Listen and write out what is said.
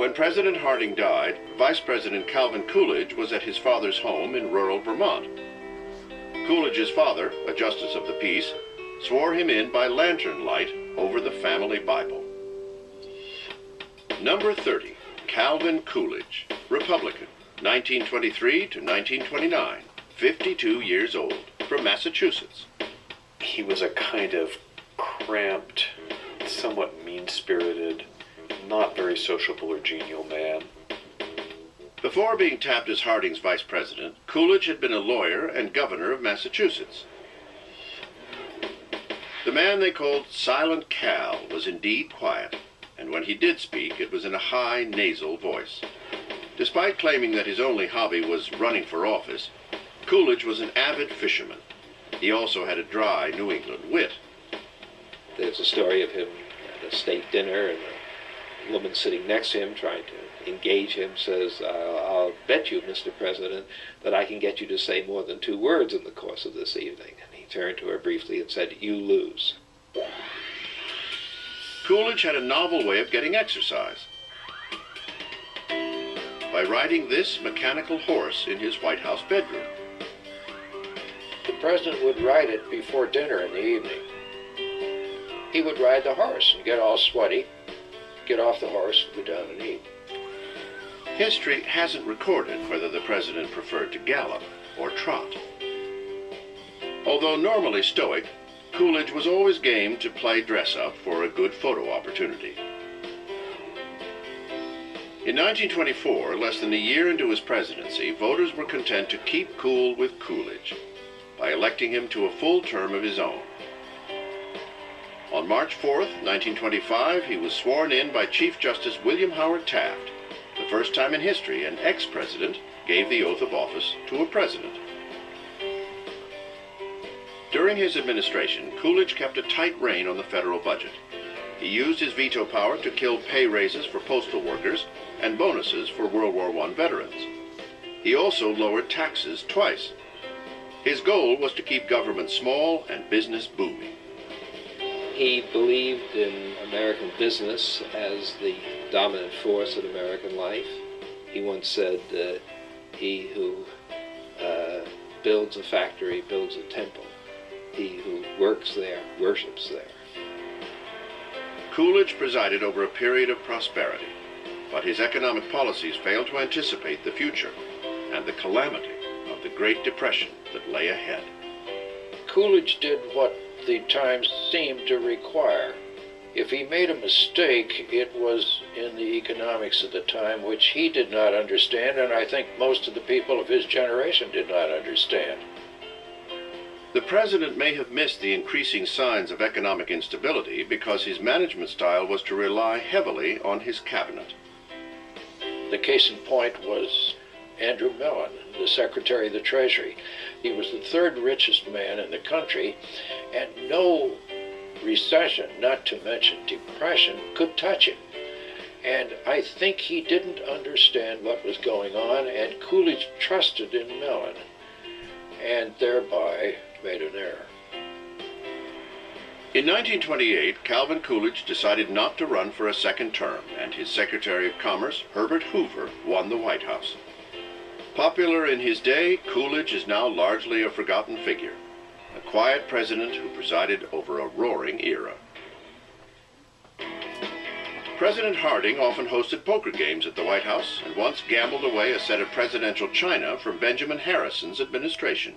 When President Harding died, Vice President Calvin Coolidge was at his father's home in rural Vermont. Coolidge's father, a justice of the peace, swore him in by lantern light over the family Bible. Number 30, Calvin Coolidge, Republican, 1923 to 1929, 52 years old, from Massachusetts. He was a kind of cramped, somewhat mean-spirited, not very sociable or genial man. Before being tapped as Harding's vice president, Coolidge had been a lawyer and governor of Massachusetts. The man they called Silent Cal was indeed quiet, and when he did speak, it was in a high, nasal voice. Despite claiming that his only hobby was running for office, Coolidge was an avid fisherman. He also had a dry New England wit. There's a story of him at a state dinner, and the woman sitting next to him trying to engage him says, I'll bet you, Mr. President, that I can get you to say more than 2 words in the course of this evening. And he turned to her briefly and said, you lose. Coolidge had a novel way of getting exercise. By riding this mechanical horse in his White House bedroom. The president would ride it before dinner in the evening. He would ride the horse and get all sweaty, get off the horse, go down and eat. History hasn't recorded whether the president preferred to gallop or trot. Although normally stoic, Coolidge was always game to play dress-up for a good photo opportunity. In 1924, less than a year into his presidency, voters were content to keep cool with Coolidge by electing him to a full term of his own. On March 4th, 1925, he was sworn in by Chief Justice William Howard Taft, the first time in history an ex-president gave the oath of office to a president. During his administration, Coolidge kept a tight rein on the federal budget. He used his veto power to kill pay raises for postal workers and bonuses for World War I veterans. He also lowered taxes twice. His goal was to keep government small and business booming. He believed in American business as the dominant force in American life. He once said, he who builds a factory builds a temple. He who works there worships there. Coolidge presided over a period of prosperity, but his economic policies failed to anticipate the future and the calamity of the Great Depression that lay ahead. Coolidge did what the times seemed to require. If he made a mistake, it was in the economics of the time, which he did not understand, and I think most of the people of his generation did not understand. The president may have missed the increasing signs of economic instability because his management style was to rely heavily on his cabinet. The case in point was Andrew Mellon, the Secretary of the Treasury. He was the 3rd richest man in the country, and no recession, not to mention depression, could touch him. And I think he didn't understand what was going on, and Coolidge trusted in Mellon, and thereby made an error. In 1928, Calvin Coolidge decided not to run for a second term, and his Secretary of Commerce, Herbert Hoover, won the White House. Popular in his day, Coolidge is now largely a forgotten figure, a quiet president who presided over a roaring era. President Harding often hosted poker games at the White House and once gambled away a set of presidential china from Benjamin Harrison's administration.